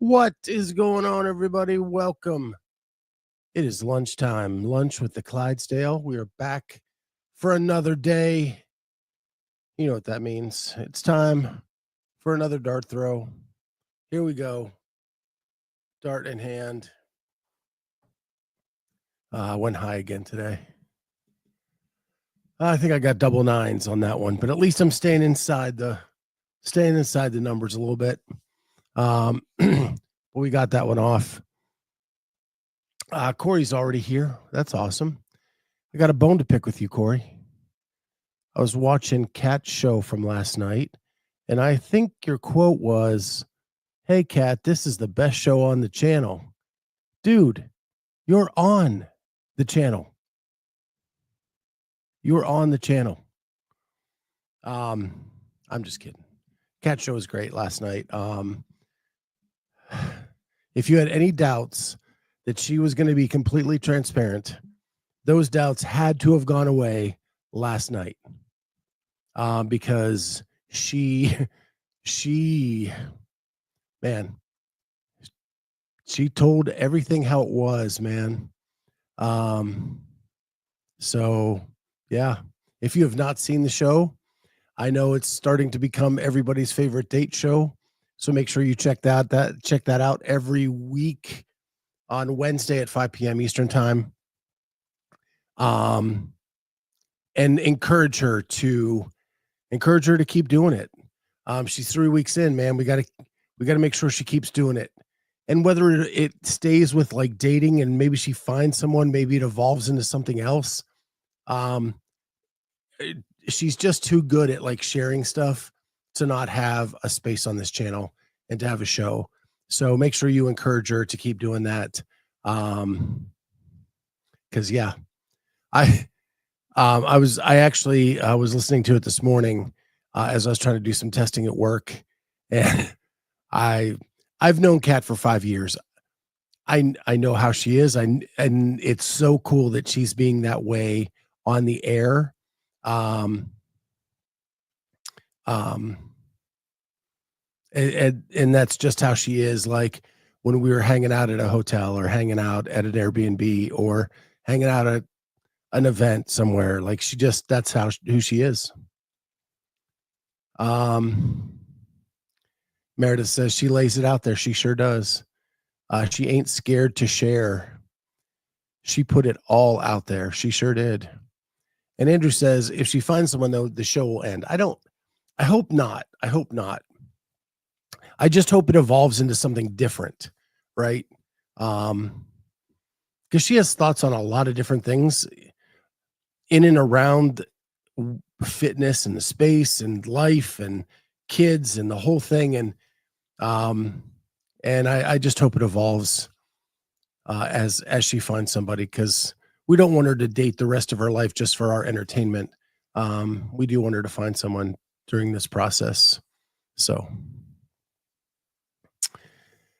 What is going on, everybody? Welcome. It is lunchtime. Lunch with the Clydesdale. We are back for another day. You know what that means. It's time for another dart throw. Here we go. Dart in hand. Went high again today. I think I got double nines on that one, but at least I'm staying inside the numbers a little bit. But we got that one off. Corey's already here. That's awesome. I got a bone to pick with you, Corey. I was watching Kat's show from last night, and I think your quote was, "Hey, Kat, this is the best show on the channel." Dude, you're on the channel. You're on the channel. I'm just kidding. Cat show was great last night. If you had any doubts that she was going to be completely transparent, those doubts had to have gone away last night. Because she told everything how it was, man. So yeah, if you have not seen the show, I know it's starting to become everybody's favorite date show. So make sure you check that out every week on Wednesday at 5 p.m. Eastern time. And encourage her to keep doing it. She's 3 weeks in, man. We got to make sure she keeps doing it. And whether it stays with like dating and maybe she finds someone, maybe it evolves into something else. She's just too good at like sharing stuff to not have a space on this channel and to have a show. So make sure you encourage her to keep doing that. Cause yeah, I was listening to it this morning as I was trying to do some testing at work, and I've known Kat for 5 years. I know how she is. And it's so cool that she's being that way on the air. And that's just how she is. Like when we were hanging out at a hotel or hanging out at an Airbnb or hanging out at an event somewhere, like that's who she is. Meredith says she lays it out there. She sure does. She ain't scared to share. She put it all out there. She sure did. And Andrew says, if she finds someone, though, the show will end. I hope not. I just hope it evolves into something different, right? Because she has thoughts on a lot of different things in and around fitness and the space and life and kids and the whole thing. And I just hope it evolves as she finds somebody, because we don't want her to date the rest of her life just for our entertainment. We do want her to find someone during this process. So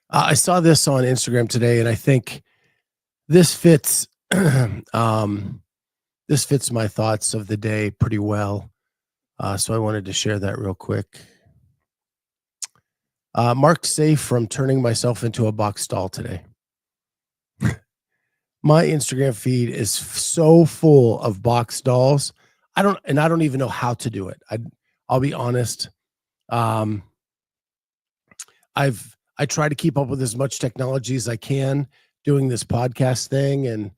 I saw this on Instagram today, and I think this fits my thoughts of the day pretty well. So I wanted to share that real quick. Marked safe from turning myself into a box stall today. My Instagram feed is so full of box stalls. I don't even know how to do it. I'll be honest. I try to keep up with as much technology as I can, doing this podcast thing and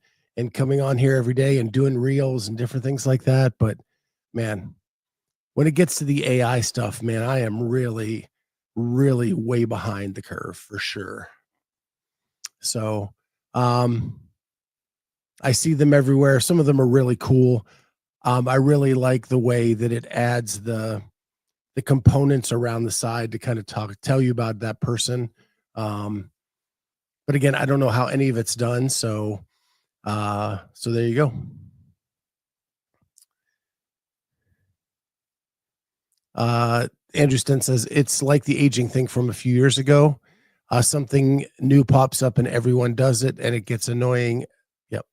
coming on here every day and doing reels and different things like that. But man, when it gets to the AI stuff, man, I am really, really way behind the curve for sure. So, I see them everywhere. Some of them are really cool. I really like the way that it adds the components around the side to kind of tell you about that person. But again, I don't know how any of it's done. So there you go. Andrew Stent says it's like the aging thing from a few years ago. Something new pops up and everyone does it and it gets annoying. Yep.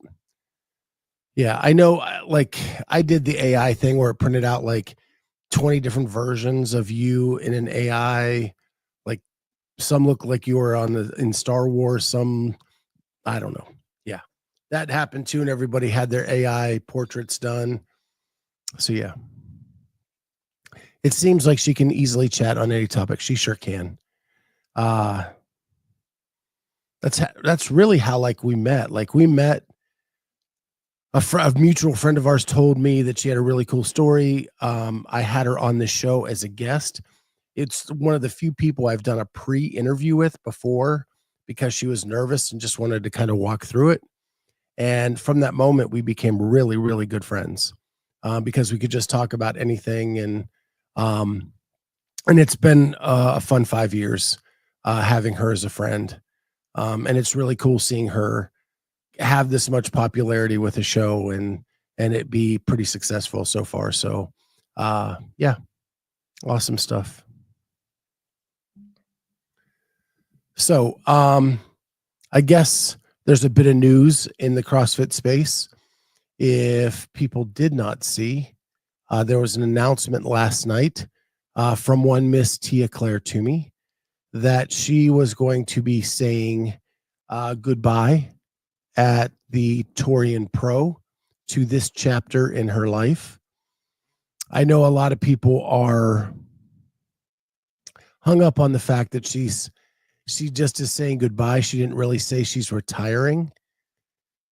Yeah, I know. Like I did the AI thing where it printed out like 20 different versions of you in an AI, like Some look like you were in Star Wars. Some, I don't know. Yeah, that happened too, and everybody had their AI portraits done. So yeah, it seems like she can easily chat on any topic. She sure can. Uh that's really how like we met. Like we met a mutual friend of ours told me that she had a really cool story. I had her on this show as a guest. It's one of the few people I've done a pre-interview with before because she was nervous and just wanted to kind of walk through it. And from that moment, we became really, really good friends because we could just talk about anything. Um, and it's been a fun 5 years having her as a friend. And it's really cool seeing her have this much popularity with a show and it be pretty successful so far. So yeah, awesome stuff. So I guess there's a bit of news in the CrossFit space. If people did not see, there was an announcement last night from one Miss Tia Claire Toomey that she was going to be saying goodbye at the Torian Pro to this chapter in her life. I know a lot of people are hung up on the fact that she just is saying goodbye. She didn't really say she's retiring.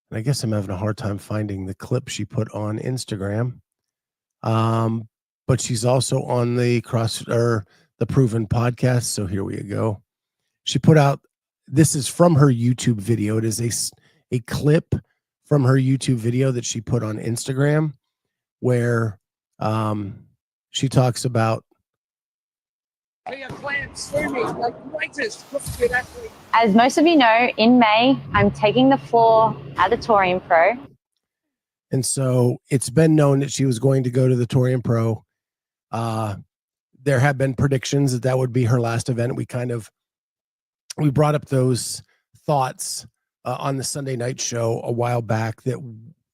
And I guess I'm having a hard time finding the clip she put on Instagram. But she's also on the the Proven podcast. So here we go. She put out, this is from her YouTube video. It is a clip from her YouTube video that she put on Instagram where she talks about. As most of you know, in May, I'm taking the floor at the Torian Pro. And so it's been known that she was going to go to the Torian Pro. There have been predictions that would be her last event. We brought up those thoughts on the Sunday night show a while back. That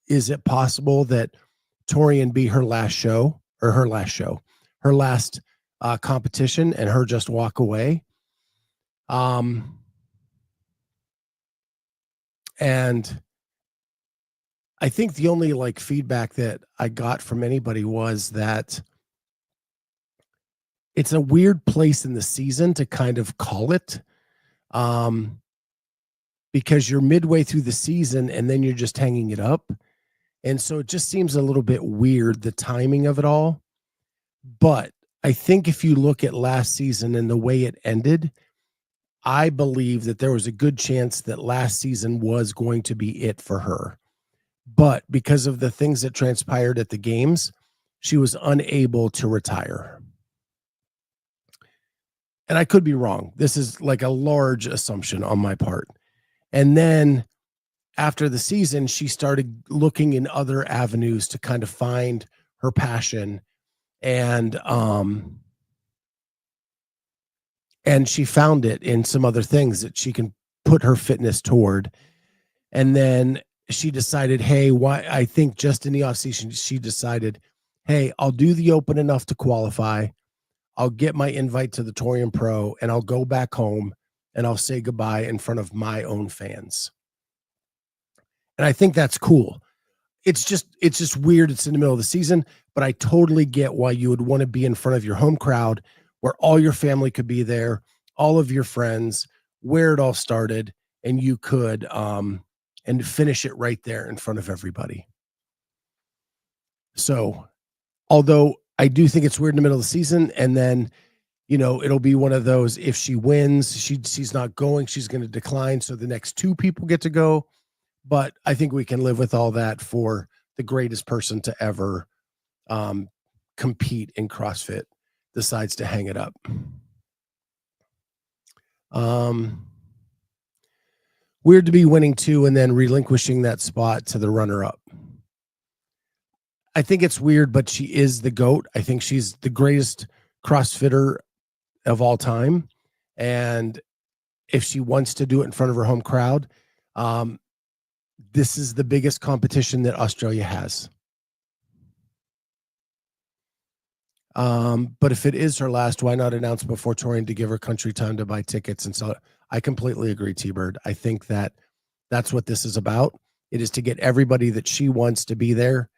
is it possible that Torian be her last show, her last competition, and her just walk away? And I think the only like feedback that I got from anybody was that it's a weird place in the season to kind of call it, because you're midway through the season and then you're just hanging it up. And so it just seems a little bit weird, the timing of it all. But I think if you look at last season and the way it ended, I believe that there was a good chance that last season was going to be it for her. But because of the things that transpired at the games, she was unable to retire. And I could be wrong. This is like a large assumption on my part. And then after the season, she started looking in other avenues to kind of find her passion. And she found it in some other things that she can put her fitness toward. And then she decided, hey, I think just in the offseason, she decided, hey, I'll do the open enough to qualify. I'll get my invite to the Torian Pro and I'll go back home and I'll say goodbye in front of my own fans. And I think that's cool. It's just weird. It's in the middle of the season, but I totally get why you would want to be in front of your home crowd where all your family could be there, all of your friends, where it all started, and you could and finish it right there in front of everybody. So, although I do think it's weird in the middle of the season, and then it'll be one of those, if she wins, she's not going, she's going to decline, so the next two people get to go. But I think we can live with all that for the greatest person to ever compete in CrossFit decides to hang it up. Weird to be winning two and then relinquishing that spot to the runner-up. I think it's weird, but she is the GOAT. I think she's the greatest CrossFitter of all time. And if she wants to do it in front of her home crowd, this is the biggest competition that Australia has. But if it is her last, why not announce before touring to give her country time to buy tickets? And so I completely agree, T-Bird. I think that that's what this is about. It is to get everybody that she wants to be there,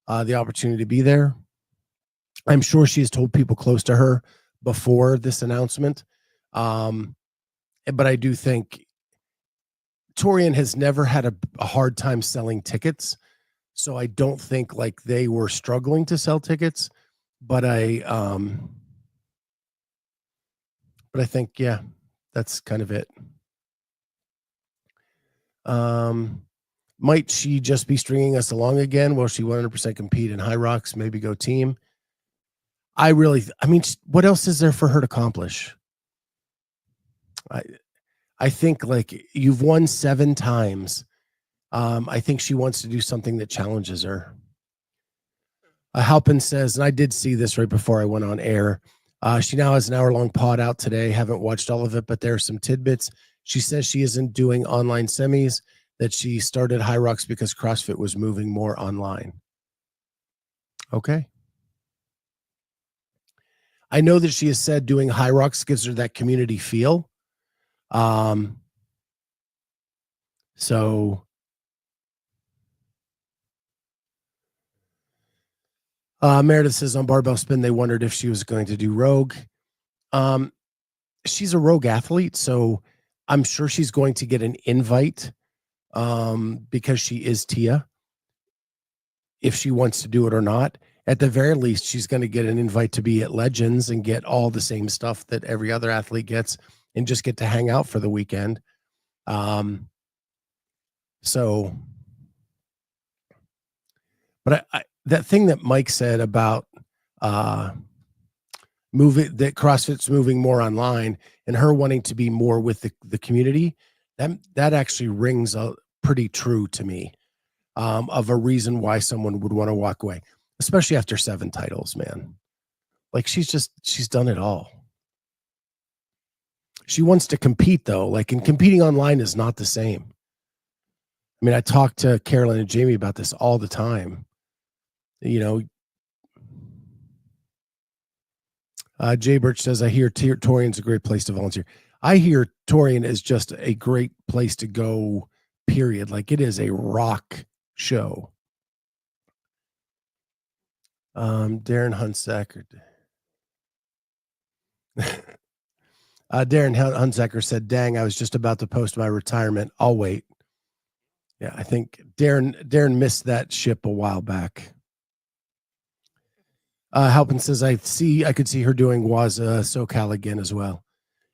the opportunity to be there. I'm sure she's told people close to her before this announcement. But I do think Torian has never had a hard time selling tickets. So I don't think like they were struggling to sell tickets, but I think, yeah, that's kind of it. Might she just be stringing us along again? Will she 100% compete in High Rocks? Maybe go team? I mean, what else is there for her to accomplish? I think like you've won 7 times. I think she wants to do something that challenges her. Halpin says, and I did see this right before I went on air. She now has an hour-long pod out today. Haven't watched all of it, but there are some tidbits. She says she isn't doing online semis, that she started High Rocks because CrossFit was moving more online. Okay. I know that she has said doing High Rocks gives her that community feel. So Meredith says on Barbell Spin, they wondered if she was going to do Rogue. She's a Rogue athlete, so I'm sure she's going to get an invite because she is Tia. If she wants to do it or not, at the very least, she's going to get an invite to be at Legends and get all the same stuff that every other athlete gets and just get to hang out for the weekend. So, but that thing that Mike said about that CrossFit's moving more online and her wanting to be more with the community, that actually rings pretty true to me, of a reason why someone would want to walk away, especially after 7 titles, man. Like she's done it all. She wants to compete though, like, and competing online is not the same. I mean, I talk to Carolyn and Jamie about this all the time. You know, Jay Birch says, I hear Torian's a great place to volunteer. I hear Torian is just a great place to go, period. Like it is a rock show. Darren Hunsacker. Darren Hunsacker said, dang, I was just about to post my retirement. I'll wait. Yeah, I think Darren missed that ship a while back. Halpin says, I could see her doing Waza SoCal again as well.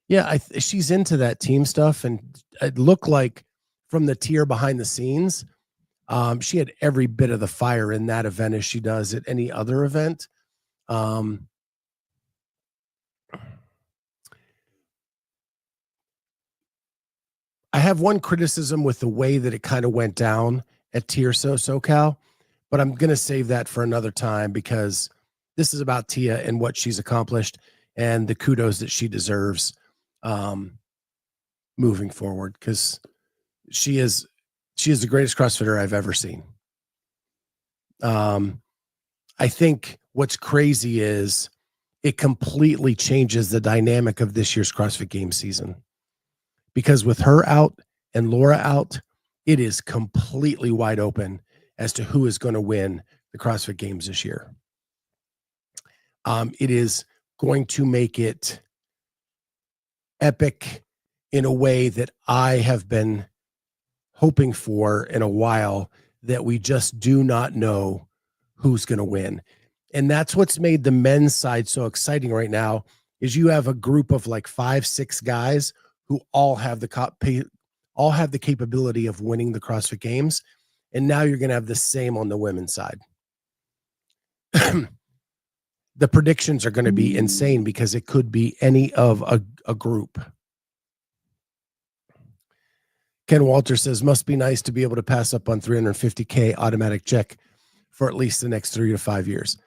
Yeah, she's into that team stuff, and it looked like from the tier behind the scenes, she had every bit of the fire in that event as she does at any other event. I have one criticism with the way that it kind of went down at tier SoCal, but I'm going to save that for another time because this is about Tia and what she's accomplished and the kudos that she deserves moving forward, because she is the greatest CrossFitter I've ever seen. I think what's crazy is it completely changes the dynamic of this year's CrossFit Games season, because with her out and Laura out, it is completely wide open as to who is going to win the CrossFit Games this year. It is going to make it epic in a way that I have been hoping for in a while, that we just do not know who's going to win. And that's what's made the men's side so exciting right now, is you have a group of like 5-6 guys who all have the capability of winning the CrossFit Games. And now you're going to have the same on the women's side. The predictions are going to be insane because it could be any of a group. Ken Walter says, must be nice to be able to pass up on $350K automatic check for at least the next 3 to 5 years.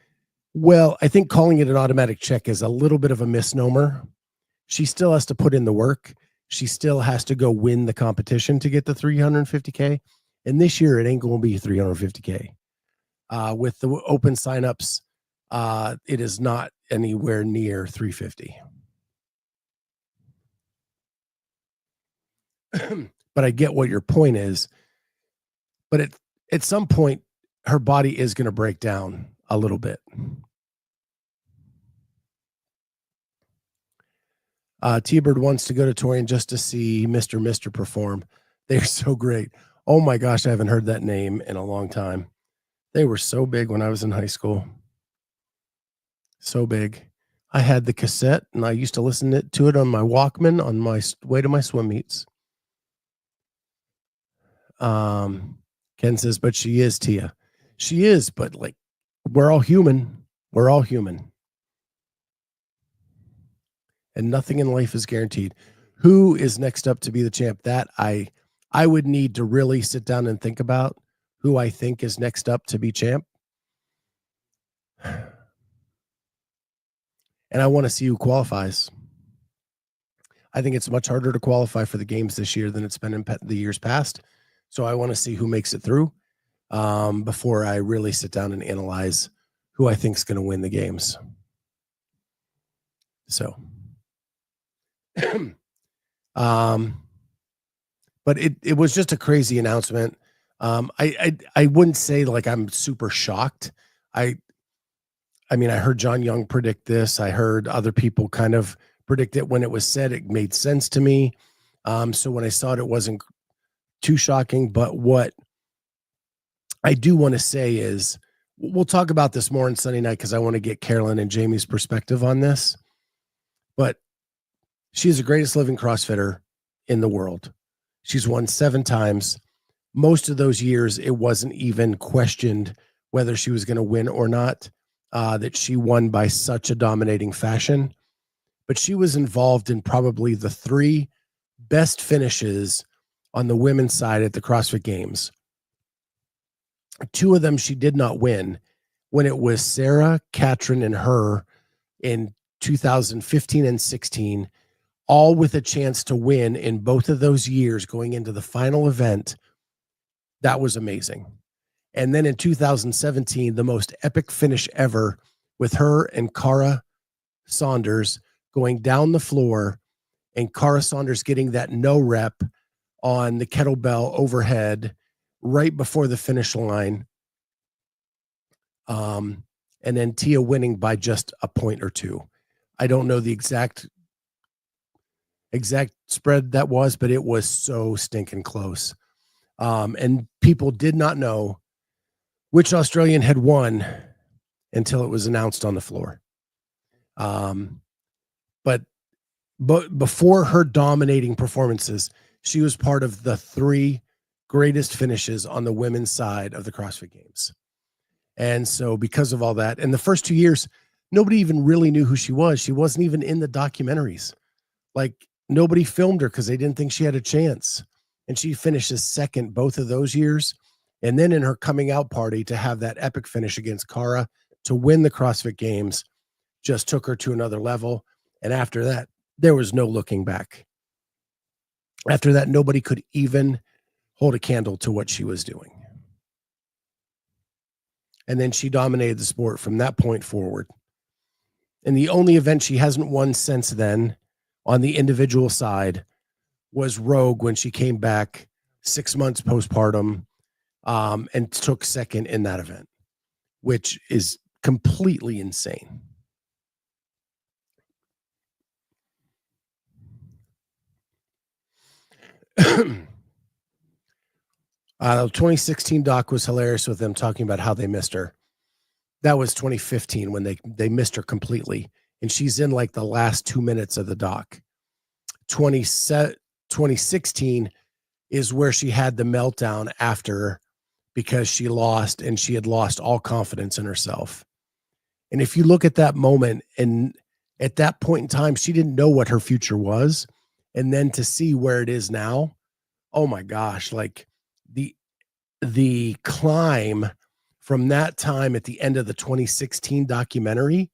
Well, I think calling it an automatic check is a little bit of a misnomer. She still has to put in the work. She still has to go win the competition to get the $350K. And this year it ain't going to be $350K. With the open signups, it is not anywhere near 350. But I get what your point is. But at some point, her body is going to break down a little bit. T-Bird wants to go to Torian just to see Mr. Mister perform. They're so great. Oh my gosh, I haven't heard that name in a long time. They were so big when I was in high school. So big. I had the cassette and I used to listen to it on my Walkman on my way to my swim meets. Ken says, but she is Tia. She is, but like, we're all human. We're all human. And nothing in life is guaranteed. Who is next up to be the champ? That I would need to really sit down and think about who I think is next up to be champ. And I want to see who qualifies. I think it's much harder to qualify for the games this year than it's been in the years past. So I want to see who makes it through before I really sit down and analyze who I think is going to win the games. So, but it was just a crazy announcement. I wouldn't say like I'm super shocked. I mean, I heard John Young predict this. I heard other people kind of predict it when it was said. It made sense to me. So when I saw it wasn't too shocking. But what I do want to say is we'll talk about this more on Sunday night because I want to get Carolyn and Jamie's perspective on this. But she's the greatest living CrossFitter in the world. She's won 7 times. Most of those years, it wasn't even questioned whether she was going to win or not, that she won by such a dominating fashion. But she was involved in probably the 3 best finishes on the women's side at the CrossFit Games. 2 of them she did not win when it was Sarah, Katrin, and her in 2015 and 16, all with a chance to win in both of those years going into the final event. That was amazing. And then in 2017, the most epic finish ever with her and Cara Saunders going down the floor and Cara Saunders getting that no rep on the kettlebell overhead right before the finish line. And then Tia winning by just a point or 2. I don't know the exact spread that was, but it was so stinking close. And people did not know which Australian had won until it was announced on the floor. But before her dominating performances, she was part of the 3 greatest finishes on the women's side of the CrossFit Games. And so because of all that, and the first 2 years, nobody even really knew who she was. She wasn't even in the documentaries. Like nobody filmed her because they didn't think she had a chance. And she finishes second both of those years. And then in her coming out party to have that epic finish against Cara to win the CrossFit Games just took her to another level. And after that, there was no looking back. After that, nobody could even hold a candle to what she was doing. And then she dominated the sport from that point forward. And the only event she hasn't won since then on the individual side was Rogue when she came back 6 months postpartum and took second in that event, which is completely insane. The 2016 doc was hilarious with them talking about how they missed her. That was 2015 when they missed her completely. And she's in like the last 2 minutes of the doc. 2016 is where she had the meltdown after because she lost and she had lost all confidence in herself. And if you look at that moment and at that point in time, she didn't know what her future was. And then to see where it is now, oh my gosh, like the climb from that time at the end of the 2016 documentary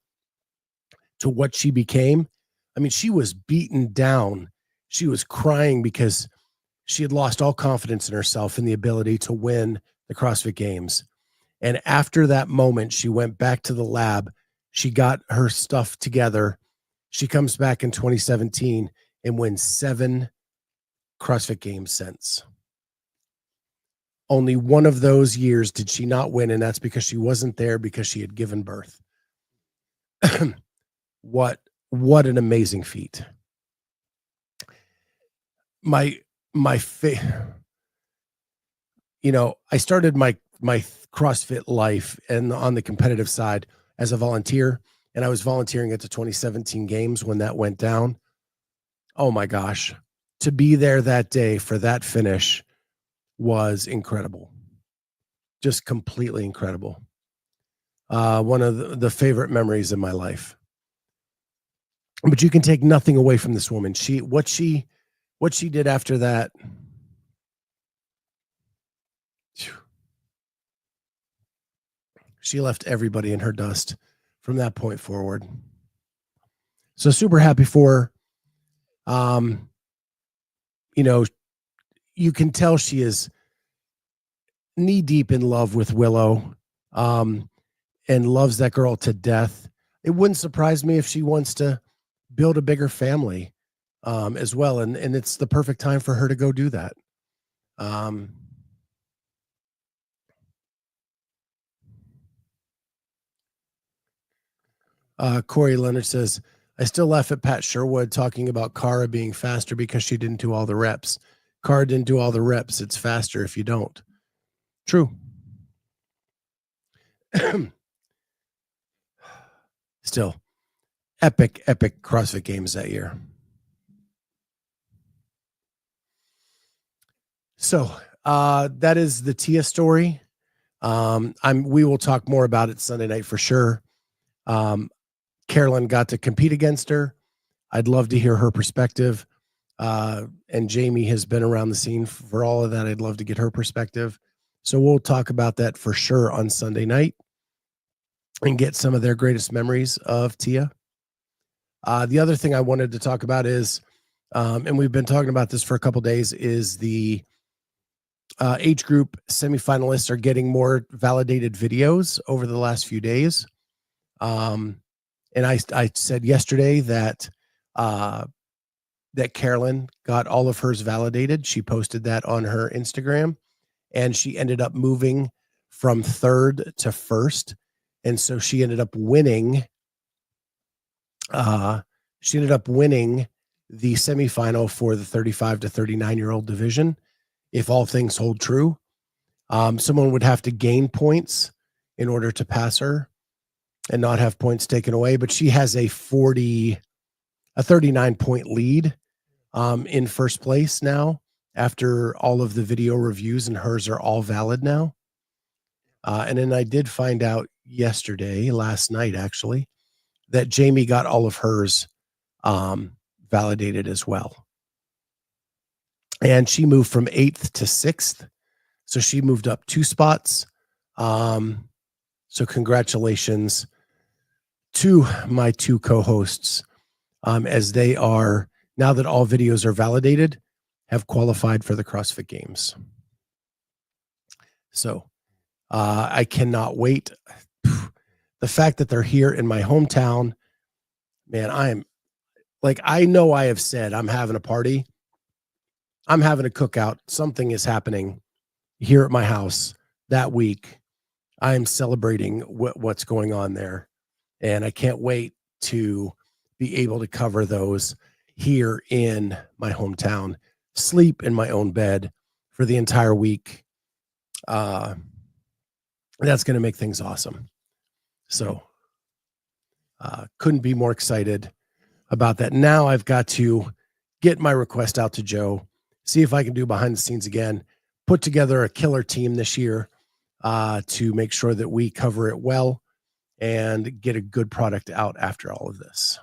to what she became. I mean, she was beaten down. She was crying because she had lost all confidence in herself and the ability to win the CrossFit Games. And after that moment, she went back to the lab She got her stuff together. She comes back in 2017 and wins 7 CrossFit Games since. Only one of those years did she not win, and that's because she wasn't there because she had given birth. What an amazing feat. My I started my CrossFit life and on the competitive side as a volunteer, and I was volunteering at the 2017 games when that went down. Oh my gosh. To be there that day for that finish was incredible. Just completely incredible. One of the favorite memories of my life. But you can take nothing away from this woman. What she did after that. She left everybody in her dust from that point forward. So super happy for her. You can tell she is knee deep in love with Willow, and loves that girl to death. It wouldn't surprise me if she wants to build a bigger family, as well. And it's the perfect time for her to go do that. Corey Leonard says, I still laugh at Pat Sherwood talking about Cara being faster because she didn't do all the reps. Cara didn't do all the reps. It's faster if you don't. True. Still, epic CrossFit Games that year. So that is the Tia story. We will talk more about it Sunday night for sure. Carolyn got to compete against her. I'd love to hear her perspective. And Jamie has been around the scene for all of that. I'd love to get her perspective. So we'll talk about that for sure on Sunday night and get some of their greatest memories of Tia. The other thing I wanted to talk about is, and we've been talking about this for a couple days, is the age group semifinalists are getting more validated videos over the last few days. And I said yesterday that that Carolyn got all of hers validated. She posted that on her Instagram, and she ended up moving from 3rd to 1st. And so she ended up winning. She ended up winning the semifinal for the 35 to 39-year-old division. If all things hold true, someone would have to gain points in order to pass her and not have points taken away. But she has a 39-point lead in first place now after all of the video reviews, and hers are all valid now. And then I did find out last night actually, that Jamie got all of hers validated as well. And she moved from 8th to 6th. So she moved up 2 spots. So congratulations to my 2 co-hosts, as they are, now that all videos are validated, have qualified for the CrossFit Games. So I cannot wait. The fact that they're here in my hometown, man, I know I have said I'm having a party. I'm having a cookout. Something is happening here at my house that week. I'm celebrating what's going on there. And I can't wait to be able to cover those here in my hometown, sleep in my own bed for the entire week. That's going to make things awesome. So couldn't be more excited about that. Now I've got to get my request out to Joe, see if I can do behind the scenes again, put together a killer team this year to make sure that we cover it well and get a good product out after all of this.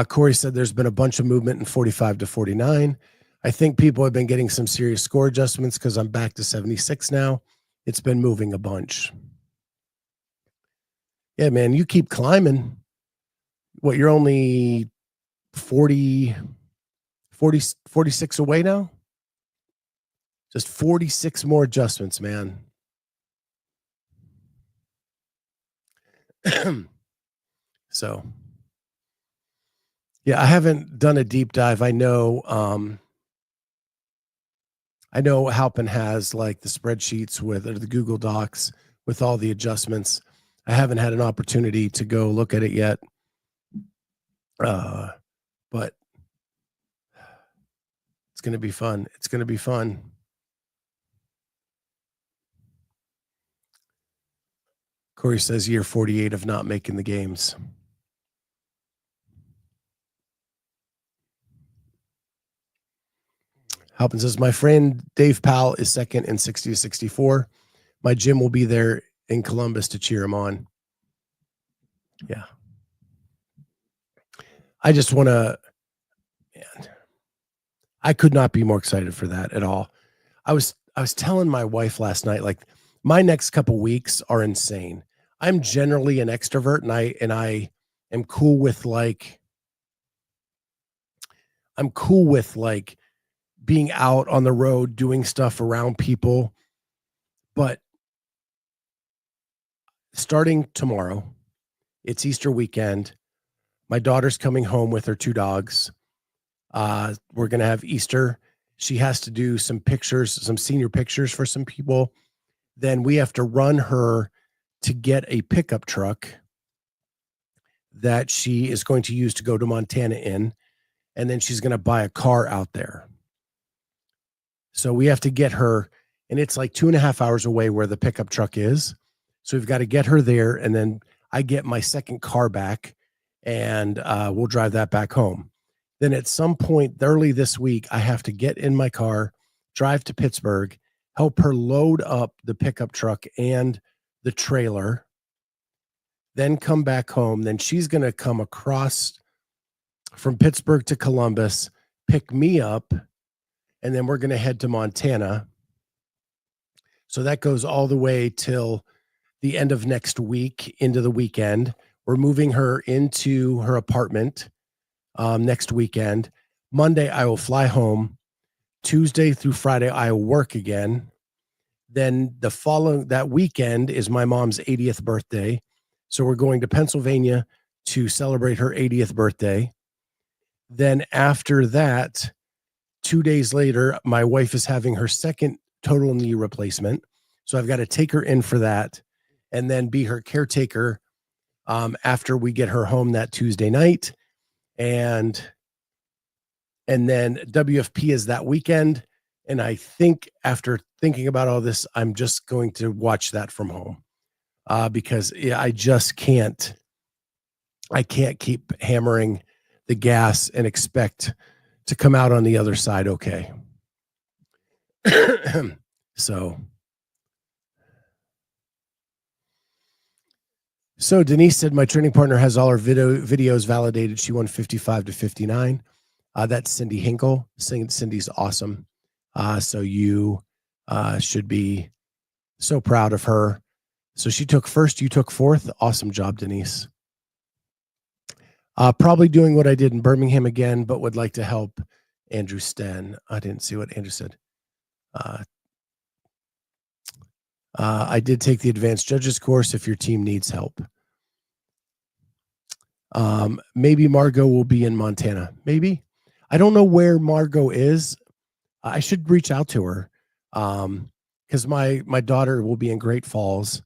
Corey said there's been a bunch of movement in 45 to 49. I think people have been getting some serious score adjustments because I'm back to 76 now. It's been moving a bunch. Yeah, man, you keep climbing. What, you're only 46 away now? Just 46 more adjustments, man. So, yeah, I haven't done a deep dive. I know Halpin has like the spreadsheets with or the Google Docs with all the adjustments. I haven't had an opportunity to go look at it yet. But it's going to be fun. It's going to be fun. Corey says year 48 of not making the games. Halpin says, my friend Dave Powell is second in 60 to 64. My gym will be there in Columbus to cheer him on. Yeah. I just want to, man, I could not be more excited for that at all. I was telling my wife last night, like my next couple weeks are insane. I'm generally an extrovert and I am cool with like, being out on the road, doing stuff around people. But starting tomorrow, it's Easter weekend. My daughter's coming home with her 2 dogs. We're going to have Easter. She has to do some pictures, some senior pictures for some people. Then we have to run her to get a pickup truck that she is going to use to go to Montana in. And then she's going to buy a car out there. So we have to get her, and it's like 2.5 hours away where the pickup truck is. So we've got to get her there. And then I get my second car back and we'll drive that back home. Then at some point early this week, I have to get in my car, drive to Pittsburgh, help her load up the pickup truck and the trailer, then come back home. Then she's going to come across from Pittsburgh to Columbus, pick me up, and then we're going to head to Montana. So that goes all the way till the end of next week into the weekend. We're moving her into her apartment next weekend. Monday, I will fly home. Tuesday through Friday, I will work again. Then that weekend is my mom's 80th birthday. So we're going to Pennsylvania to celebrate her 80th birthday. Then after that, 2 days later, my wife is having her second total knee replacement. So I've got to take her in for that and then be her caretaker after we get her home that Tuesday night. And then WFP is that weekend. And I think after thinking about all this, I'm just going to watch that from home because I just can't keep hammering the gas and expect to come out on the other side okay. So Denise said, my training partner has all her videos validated. She won 55 to 59. That's Cindy Hinkle. Cindy's awesome. So you should be so proud of her. So she took first, you took fourth. Awesome job, Denise. Probably doing what I did in Birmingham again, but would like to help Andrew Sten. I didn't see what Andrew said. I did take the advanced judges course if your team needs help. Maybe Margot will be in Montana. Maybe. I don't know where Margot is. I should reach out to her because my daughter will be in Great Falls,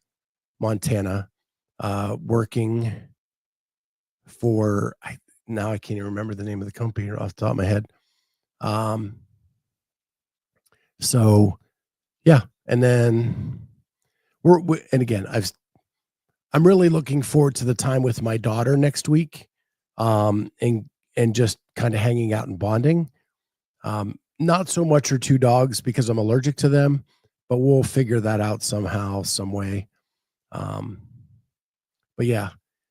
Montana, working for now I can't even remember the name of the company off the top of my head. So yeah, and then and again I'm really looking forward to the time with my daughter next week, and just kind of hanging out and bonding. Not so much her 2 dogs because I'm allergic to them, but we'll figure that out somehow, some way. But yeah,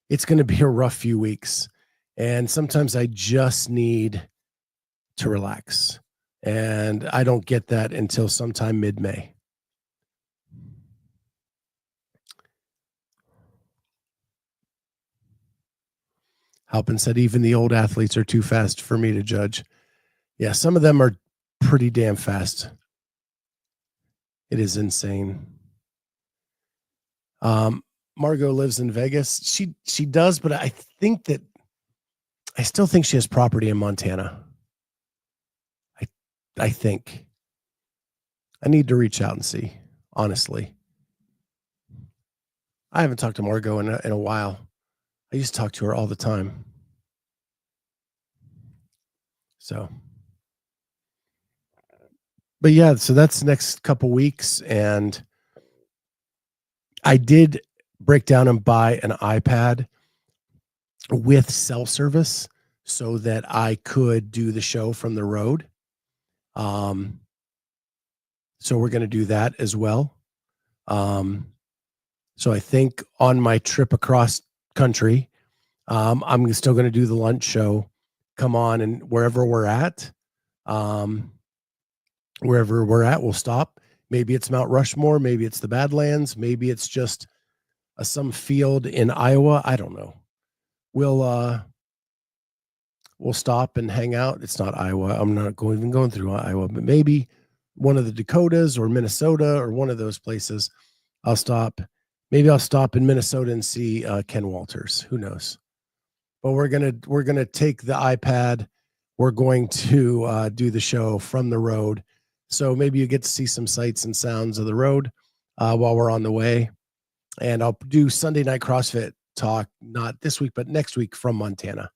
it's going to be a rough few weeks. And sometimes I just need to relax. And I don't get that until sometime mid-May. Halpin said, even the old athletes are too fast for me to judge. Yeah, some of them are pretty damn fast. It is insane. Margot lives in Vegas. She does, but I still think she has property in Montana. I think. I need to reach out and see, honestly. I haven't talked to Margot in a while. I used to talk to her all the time. So, but yeah, so that's the next couple weeks. And I did break down and buy an iPad with cell service so that I could do the show from the road. So we're going to do that as well. So I think on my trip across country, I'm still going to do the lunch show. Come on, and wherever we're at, we'll stop. Maybe it's Mount Rushmore. Maybe it's the Badlands. Maybe it's just some field in Iowa. I don't know. We'll stop and hang out. It's not Iowa. I'm not even going through Iowa, but maybe one of the Dakotas or Minnesota or one of those places. I'll stop. Maybe I'll stop in Minnesota and see Ken Walters. Who knows? But we're gonna take the iPad. We're going to do the show from the road. So maybe you get to see some sights and sounds of the road while we're on the way. And I'll do Sunday Night CrossFit talk, not this week, but next week from Montana.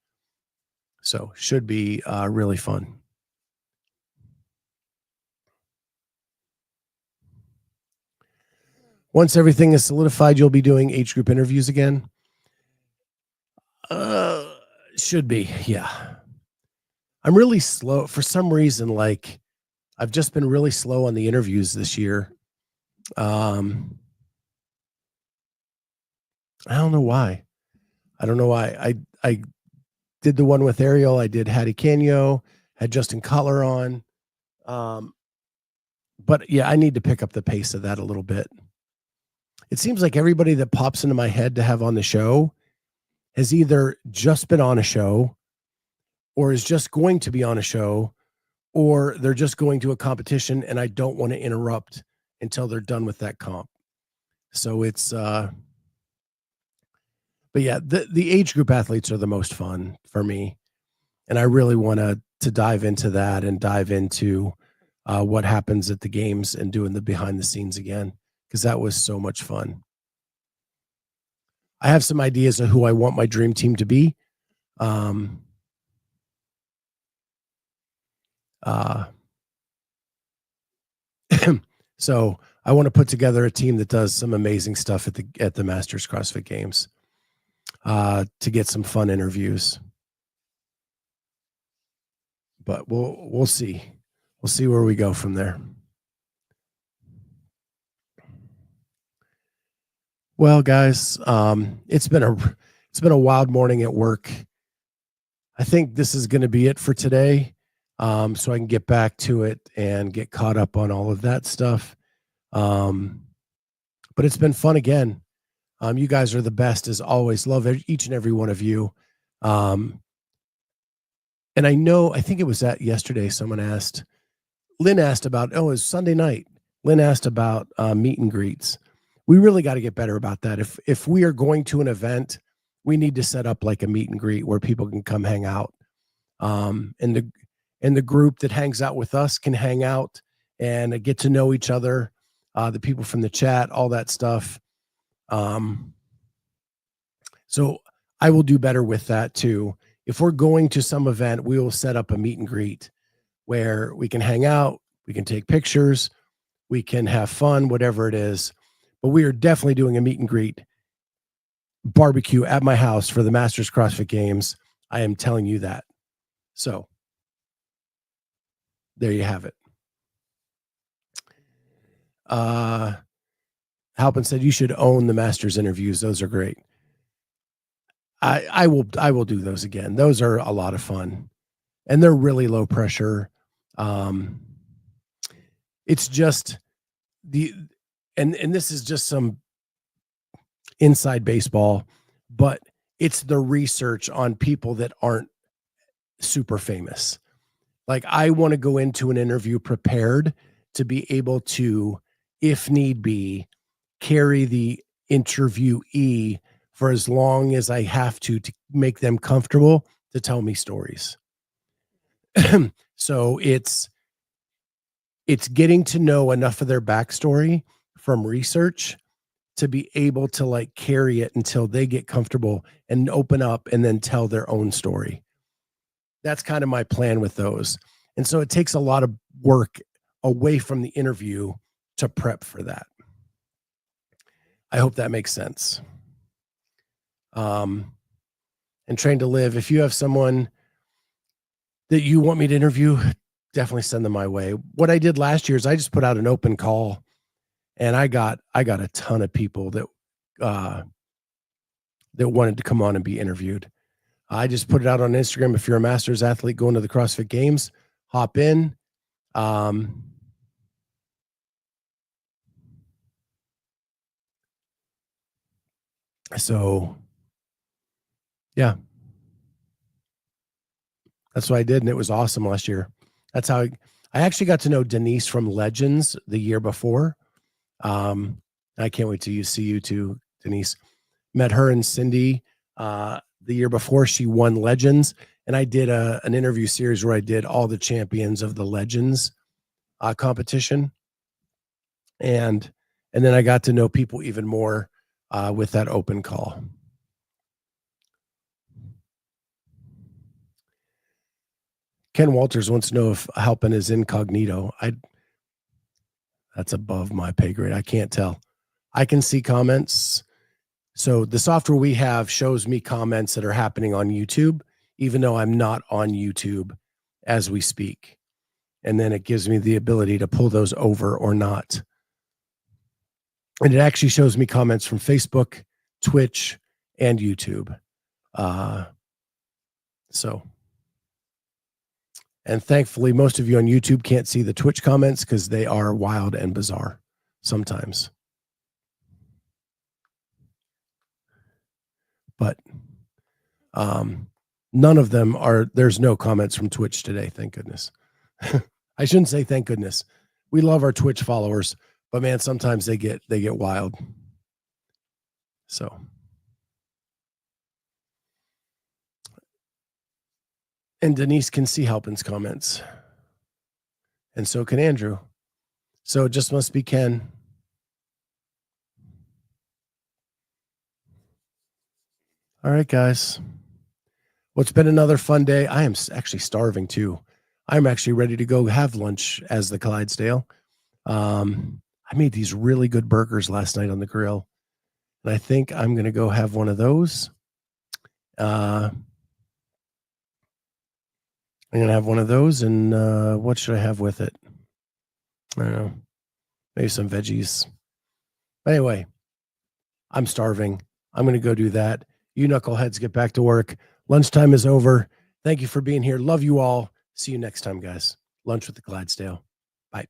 So should be really fun. Once everything is solidified, you'll be doing age group interviews again. Should be, yeah. I'm really slow for some reason. Like I've just been really slow on the interviews this year. I don't know why. I did the one with Ariel. I did Hattie Canyo, had Justin Cutler on. But yeah, I need to pick up the pace of that a little bit. It seems like everybody that pops into my head to have on the show has either just been on a show or is just going to be on a show, or they're just going to a competition and I don't want to interrupt until they're done with that comp. So it's, but yeah, the age group athletes are the most fun for me. And I really want to dive into that and dive into what happens at the games and doing the behind the scenes again, because that was so much fun. I have some ideas of who I want my dream team to be. So I want to put together a team that does some amazing stuff at the Masters CrossFit Games to get some fun interviews. But we'll see. We'll see where we go from there. Well, guys, it's been a wild morning at work. I think this is going to be it for today. So I can get back to it and get caught up on all of that stuff. But it's been fun again. You guys are the best as always. Love each and every one of you. And I think it was yesterday. Lynn asked about, it was Sunday night. Lynn asked about meet and greets. We really got to get better about that. If we are going to an event, we need to set up like a meet and greet where people can come hang out. And the group that hangs out with us can hang out and get to know each other. The people from the chat, all that stuff. So I will do better with that too. If we're going to some event, we will set up a meet and greet where we can hang out, we can take pictures, we can have fun, whatever it is. But we are definitely doing a meet and greet barbecue at my house for the Masters CrossFit Games. I am telling you that. So there you have it. Halpin said you should own the Masters interviews. Those are great. I will do those again. Those are a lot of fun, and they're really low pressure. It's just and this is just some inside baseball, but it's the research on people that aren't super famous. Like I want to go into an interview prepared to be able to if need be, carry the interviewee for as long as I have to make them comfortable to tell me stories. So it's getting to know enough of their backstory from research to be able to like carry it until they get comfortable and open up and then tell their own story. That's kind of my plan with those. And so it takes a lot of work away from the interview to prep for that. I hope that makes sense. And Train to Live, if you have someone that you want me to interview, definitely send them my way. What I did last year is I just put out an open call, and I got a ton of people that wanted to come on and be interviewed. I just put it out on Instagram. If you're a Masters athlete going to the CrossFit Games, hop in. So yeah, that's what I did. And it was awesome last year. That's how I actually got to know Denise from Legends the year before. I can't wait to see you too, Denise. Met her and Cindy the year before she won Legends. And I did an interview series where I did all the champions of the Legends competition. And then I got to know people even more with that open call. Ken Walters wants to know if Halpin is incognito. That's above my pay grade. I can't tell. I can see comments. So the software we have shows me comments that are happening on YouTube, even though I'm not on YouTube as we speak. And then it gives me the ability to pull those over or not. And it actually shows me comments from Facebook, Twitch, and YouTube. And thankfully, most of you on YouTube can't see the Twitch comments because they are wild and bizarre sometimes. But none of them are, there's no comments from Twitch today, thank goodness. I shouldn't say thank goodness. We love our Twitch followers, but man, sometimes they get wild. So and Denise can see Halpin's comments. And so can Andrew. So it just must be Ken. All right, guys. Well, it's been another fun day. I am actually starving too. I'm actually ready to go have lunch as the Clydesdale. I made these really good burgers last night on the grill, and I think I'm going to go have one of those. I'm going to have one of those, and what should I have with it? I don't know. Maybe some veggies. Anyway, I'm starving. I'm going to go do that. You knuckleheads get back to work. Lunchtime is over. Thank you for being here. Love you all. See you next time, guys. Lunch with the Clydesdale. Bye.